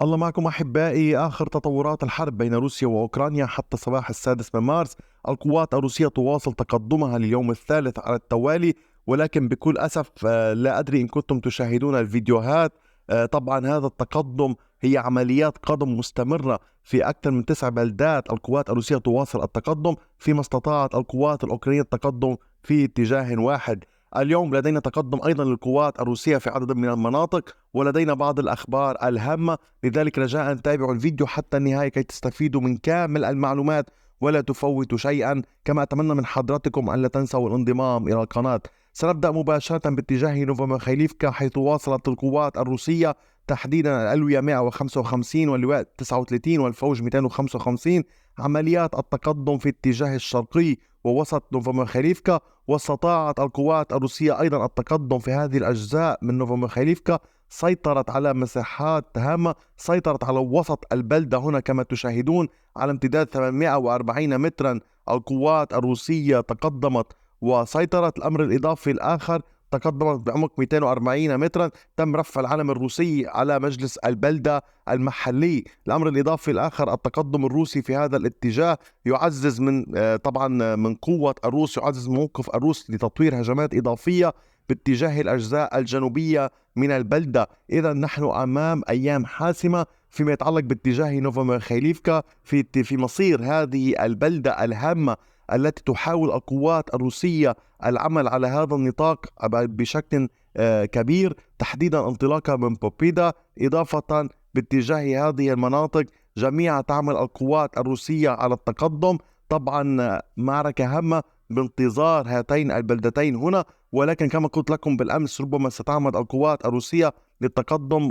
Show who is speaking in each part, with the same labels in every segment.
Speaker 1: الله معكم أحبائي. آخر تطورات الحرب بين روسيا وأوكرانيا حتى صباح 6 من مارس. القوات الروسية تواصل تقدمها لليوم الثالث على التوالي، ولكن بكل أسف لا أدري إن كنتم تشاهدون الفيديوهات. طبعا هذا التقدم هي عمليات قدم مستمرة في أكثر من 9 بلدات. القوات الروسية تواصل التقدم فيما استطاعت القوات الأوكرانية التقدم في اتجاه واحد. اليوم لدينا تقدم أيضا للقوات الروسية في عدد من المناطق، ولدينا بعض الأخبار الهامة. لذلك رجاء تابعوا الفيديو حتى النهاية كي تستفيدوا من كامل المعلومات ولا تفوتوا شيئا. كما أتمنى من حضراتكم أن لا تنسوا الانضمام إلى القناة. سنبدأ مباشرة باتجاه نوفوميخايليفكا، حيث واصلت القوات الروسية تحديدا الألوية 155 واللواء 39 والفوج 255 عمليات التقدم في اتجاه الشرقي ووسط نوفوميخايليفكا. واستطاعت القوات الروسية أيضا التقدم في هذه الأجزاء من نوفوميخايليفكا، سيطرت على مساحات هامة، سيطرت على وسط البلدة هنا كما تشاهدون على امتداد 840 مترا. القوات الروسية تقدمت وسيطرت. الأمر الإضافي الآخر، تقدمت بعمق 240 مترا، تم رفع العلم الروسي على مجلس البلدة المحلي. الأمر الإضافي الآخر، التقدم الروسي في هذا الاتجاه يعزز من طبعا من قوة الروس، يعزز موقف الروس لتطوير هجمات إضافية باتجاه الأجزاء الجنوبية من البلدة. إذا نحن أمام أيام حاسمة فيما يتعلق باتجاه نوفوميخايليفكا في مصير هذه البلدة الهامة التي تحاول القوات الروسية العمل على هذا النطاق بشكل كبير، تحديدا انطلاقا من بوبيدا. إضافة باتجاه هذه المناطق جميعا تعمل القوات الروسية على التقدم. طبعا معركة هامة بانتظار هاتين البلدتين هنا، ولكن كما قلت لكم بالأمس ربما ستعمد القوات الروسية للتقدم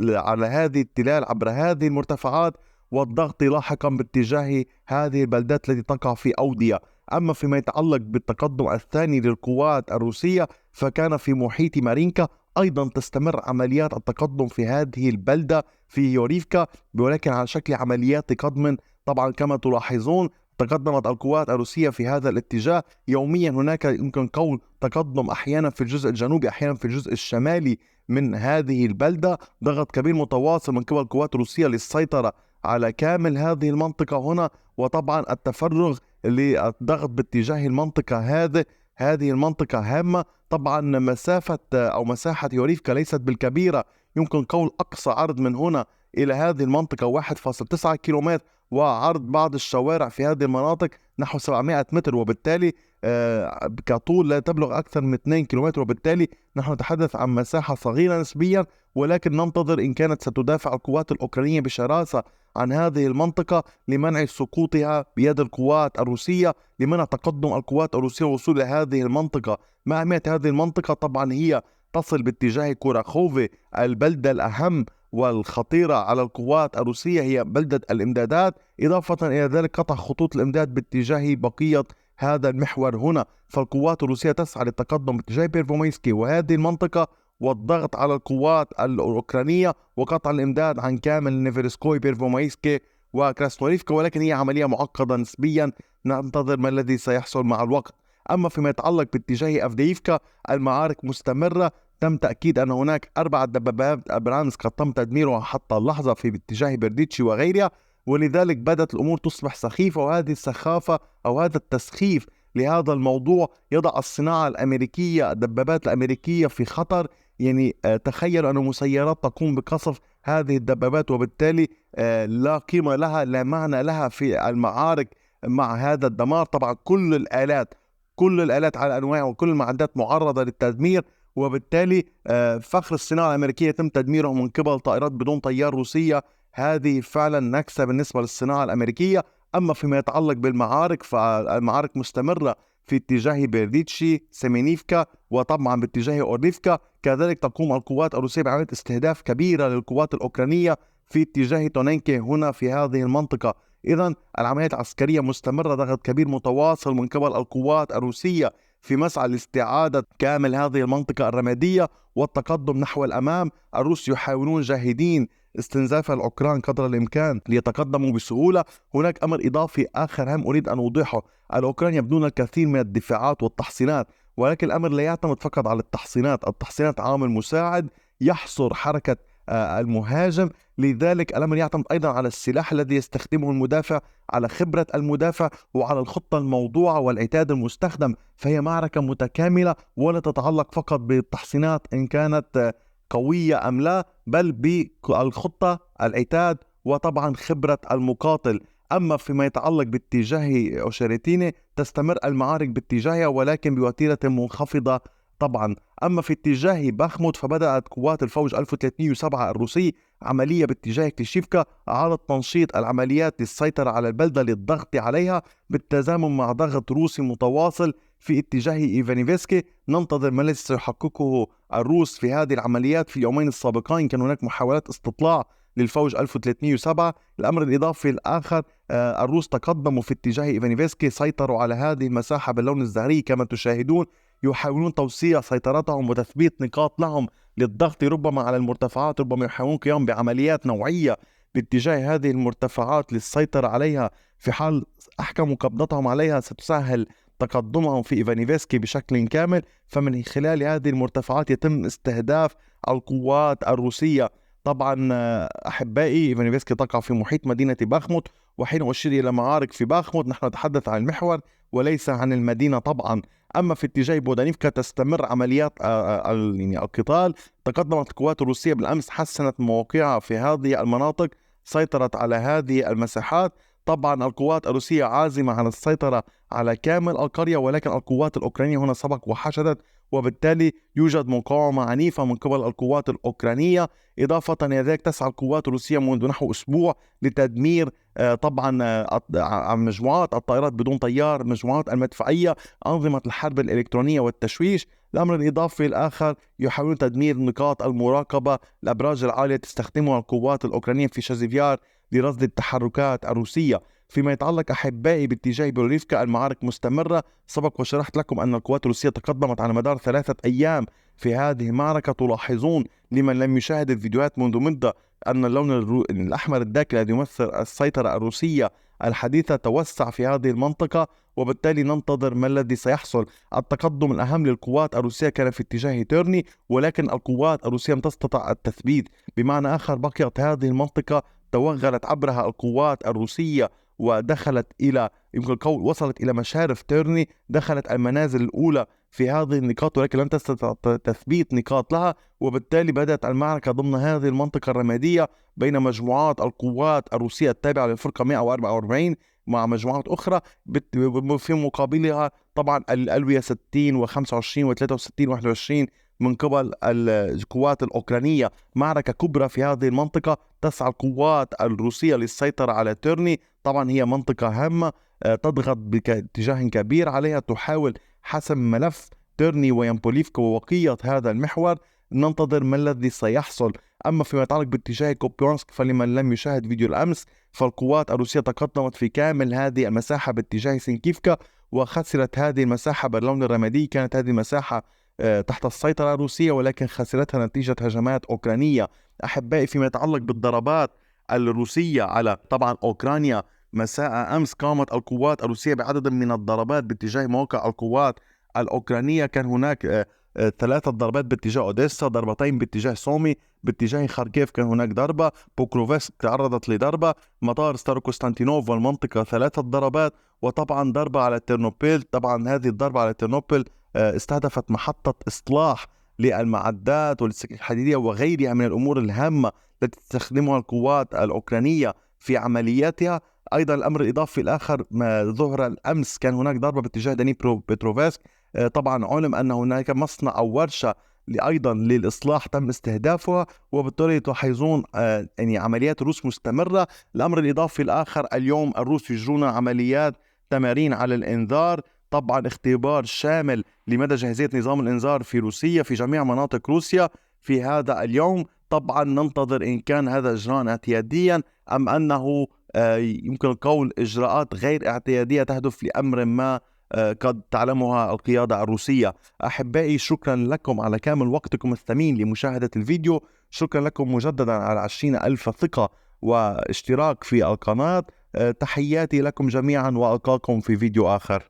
Speaker 1: على هذه التلال عبر هذه المرتفعات والضغط لاحقا باتجاه هذه البلدات التي تقع في أودية. أما فيما يتعلق بالتقدم الثاني للقوات الروسية فكان في محيط مارينكا. أيضا تستمر عمليات التقدم في هذه البلدة في يوريفكا، ولكن على شكل عمليات قدم. طبعا كما تلاحظون تقدمت القوات الروسية في هذا الاتجاه يوميا. هناك يمكن قول تقدم أحيانا في الجزء الجنوبي، أحيانا في الجزء الشمالي من هذه البلدة. ضغط كبير متواصل من قبل القوات الروسية للسيطرة على كامل هذه المنطقة هنا، وطبعا التفرغ للضغط باتجاه المنطقة هذه المنطقة هامة. طبعا مساحة يوريفكا ليست بالكبيرة، يمكن قول أقصى عرض من هنا إلى هذه المنطقة 1.9 كيلومتر، وعرض بعض الشوارع في هذه المناطق نحو 700 متر، وبالتالي كطول لا تبلغ أكثر من 2 كيلومتر. وبالتالي نحن نتحدث عن مساحة صغيرة نسبيا، ولكن ننتظر إن كانت ستدافع القوات الأوكرانية بشراسة عن هذه المنطقة لمنع سقوطها بيد القوات الروسية، لمنع تقدم القوات الروسية وصول إلى هذه المنطقة. ما أهمية هذه المنطقة؟ طبعا هي تصل باتجاه كوراخوفي، البلدة الأهم والخطيرة على القوات الروسية هي بلدة الإمدادات. إضافة إلى ذلك قطع خطوط الإمداد باتجاه بقية هذا المحور هنا. فالقوات الروسية تسعى للتقدم باتجاه بيرفوميسكي وهذه المنطقة والضغط على القوات الأوكرانية وقطع الإمداد عن كامل نيفرسكوي بيرفوميسكي وكراسنوريفكا، ولكن هي عملية معقدة نسبيا، ننتظر ما الذي سيحصل مع الوقت. أما فيما يتعلق باتجاه أفدييفكا المعارك مستمرة. تم تأكيد أن هناك 4 دبابات أبرامس قد تم تدميرها حتى اللحظة في اتجاه برديتشي وغيرها، ولذلك بدأت الأمور تصبح سخيفة. وهذه السخافة أو هذا التسخيف لهذا الموضوع يضع الصناعة الأمريكية، الدبابات الأمريكية في خطر. يعني تخيلوا أن مسيرات تقوم بقصف هذه الدبابات، وبالتالي لا قيمة لها، لا معنى لها في المعارك مع هذا الدمار. طبعا كل الآلات على أنواعها وكل المعدات معرضة للتدمير، وبالتالي فخر الصناعة الأمريكية يتم تدميره من قبل طائرات بدون طيار روسية. هذه فعلا نكسة بالنسبة للصناعة الأمريكية. أما فيما يتعلق بالمعارك فالمعارك مستمرة في اتجاه بيرديتشي سيمينيفكا وطبعا باتجاه أورليفكا. كذلك تقوم القوات الروسية بعملية استهداف كبيرة للقوات الأوكرانية في اتجاه تونينكي هنا في هذه المنطقة. إذا العمليات العسكرية مستمرة، ضغط كبير متواصل من قبل القوات الروسية في مسعى لاستعادة كامل هذه المنطقة الرمادية والتقدم نحو الأمام. الروس يحاولون جاهدين استنزاف الأوكران قدر الإمكان ليتقدموا بسهولة. هناك أمر إضافي آخر هام أريد أن أوضحه. الأوكران يبنون الكثير من الدفاعات والتحصينات، ولكن الأمر لا يعتمد فقط على التحصينات. التحصينات عامل مساعد يحصر حركة المهاجم. لذلك الأمر يعتمد أيضا على السلاح الذي يستخدمه المدافع، على خبرة المدافع، وعلى الخطة الموضوعة والعتاد المستخدم. فهي معركة متكاملة ولا تتعلق فقط بالتحصينات إن كانت قوية أم لا، بل بالخطة، العتاد، وطبعا خبرة المقاتل. أما فيما يتعلق باتجاه أوشيريتيني تستمر المعارك باتجاهها ولكن بوتيرة منخفضة طبعا. أما في اتجاه باخموت فبدأت قوات الفوج 1307 الروسي عملية باتجاه كليشيفكا، أعادت تنشيط العمليات للسيطرة على البلدة للضغط عليها بالتزامن مع ضغط روسي متواصل في اتجاه إيفانيفسكي. ننتظر ما الذي سيحققه الروس في هذه العمليات. في اليومين السابقين كان هناك محاولات استطلاع للفوج 1307. الأمر الإضافي الآخر، الروس تقدموا في اتجاه إيفانيفسكي، سيطروا على هذه المساحة باللون الزهري كما تشاهدون، يحاولون توسيع سيطرتهم وتثبيت نقاط لهم للضغط ربما على المرتفعات، ربما يحاولون القيام بعمليات نوعية باتجاه هذه المرتفعات للسيطرة عليها. في حال أحكموا قبضتهم عليها ستسهل تقدمهم في إيفانيفسكي بشكل كامل. فمن خلال هذه المرتفعات يتم استهداف القوات الروسية. طبعا أحبائي، إيفانيفسكي تقع في محيط مدينة باخموت، وحين أشير إلى معارك في باخموت نحن نتحدث عن المحور وليس عن المدينة طبعا. أما في اتجاه بودانيفكا تستمر عمليات يعني القتال. تقدمت القوات الروسية بالأمس، حسنت مواقعها في هذه المناطق، سيطرت على هذه المساحات. طبعا القوات الروسية عازمة على السيطرة على كامل القرية، ولكن القوات الأوكرانية هنا سبق وحشدت، وبالتالي يوجد مقاومة عنيفة من قبل القوات الأوكرانية. إضافة إلى ذلك تسعى القوات الروسية منذ نحو أسبوع لتدمير طبعا مجموعات الطائرات بدون طيار، مجموعات المدفعية، أنظمة الحرب الإلكترونية والتشويش. الأمر الإضافي الآخر، يحاولون تدمير نقاط المراقبة، الأبراج العالية تستخدمها القوات الأوكرانية في شازيفيار لرصد التحركات الروسية. فيما يتعلق أحبائي باتجاه بوليفكا المعارك مستمرة. سبق وشرحت لكم أن القوات الروسية تقدمت على مدار 3 أيام في هذه المعركة. تلاحظون لمن لم يشاهد الفيديوهات منذ مدة أن اللون الأحمر الداكن الذي يمثل السيطرة الروسية الحديثة توسع في هذه المنطقة، وبالتالي ننتظر ما الذي سيحصل. التقدم الأهم للقوات الروسية كان في اتجاه تيرني، ولكن القوات الروسية لم تستطع التثبيت. بمعنى آخر بقيت هذه المنطقة توغلت عبرها القوات الروسية ودخلت إلى، يمكن القول وصلت إلى مشارف تيرني، دخلت المنازل الأولى في هذه النقاط، ولكن لم تستطع تثبيت نقاط لها. وبالتالي بدأت المعركة ضمن هذه المنطقة الرمادية بين مجموعات القوات الروسية التابعة للفرقة 144 مع مجموعات أخرى، في مقابلها طبعا الألوية 60 و25 و63 و21 من قبل القوات الأوكرانية. معركة كبرى في هذه المنطقة. تسعى القوات الروسية للسيطرة على تيرني. طبعا هي منطقة هامة، تضغط باتجاه كبير عليها، تحاول حسم ملف تيرني ويامبوليفكا ووقية هذا المحور. ننتظر ما الذي سيحصل. أما فيما يتعلق باتجاه كوبيانسك فلمن لم يشاهد فيديو الأمس، فالقوات الروسية تقدمت في كامل هذه المساحة باتجاه سينكيفكا وخسرت هذه المساحة باللون الرمادي. كانت هذه المساحة تحت السيطرة الروسية، ولكن خسرتها نتيجة هجمات أوكرانية. أحبائي، فيما يتعلق بالضربات الروسية على طبعا أوكرانيا، مساء أمس قامت القوات الروسية بعدد من الضربات باتجاه مواقع القوات الأوكرانية. كان هناك 3 ضربات باتجاه أوديسا، ضربتين باتجاه سومي، باتجاه خاركيف كان هناك ضربة، بوكروفسك تعرضت لضربة، مطار ستاروكوستانتينوف والمنطقة 3 ضربات، وطبعا ضربة على ترنوبيل. طبعا هذه الضربة على ترنوبيل استهدفت محطة إصلاح للمعدات والسكك الحديدية وغيرها من الأمور الهامة التي تستخدمها القوات الأوكرانية في عملياتها. أيضا الأمر الإضافي الآخر ما ظهر الأمس، كان هناك ضربة باتجاه دنيبرو بتروفسك. طبعا علم أن هناك مصنع أو ورشة أيضا للإصلاح تم استهدافها، وبالتالي تلاحظون يعني عمليات الروس مستمرة. الأمر الإضافي الآخر، اليوم الروس يجرون عمليات تمارين على الإنذار، طبعا اختبار شامل لمدى جاهزية نظام الإنذار في روسيا في جميع مناطق روسيا في هذا اليوم. طبعا ننتظر إن كان هذا إجراء اعتياديا أم أنه يمكن القول إجراءات غير اعتيادية تهدف لأمر ما قد تعلمها القيادة الروسية. أحبائي، شكرا لكم على كامل وقتكم الثمين لمشاهدة الفيديو. شكرا لكم مجددا على 20,000 ثقة واشتراك في القناة. تحياتي لكم جميعا وألقاكم في فيديو آخر.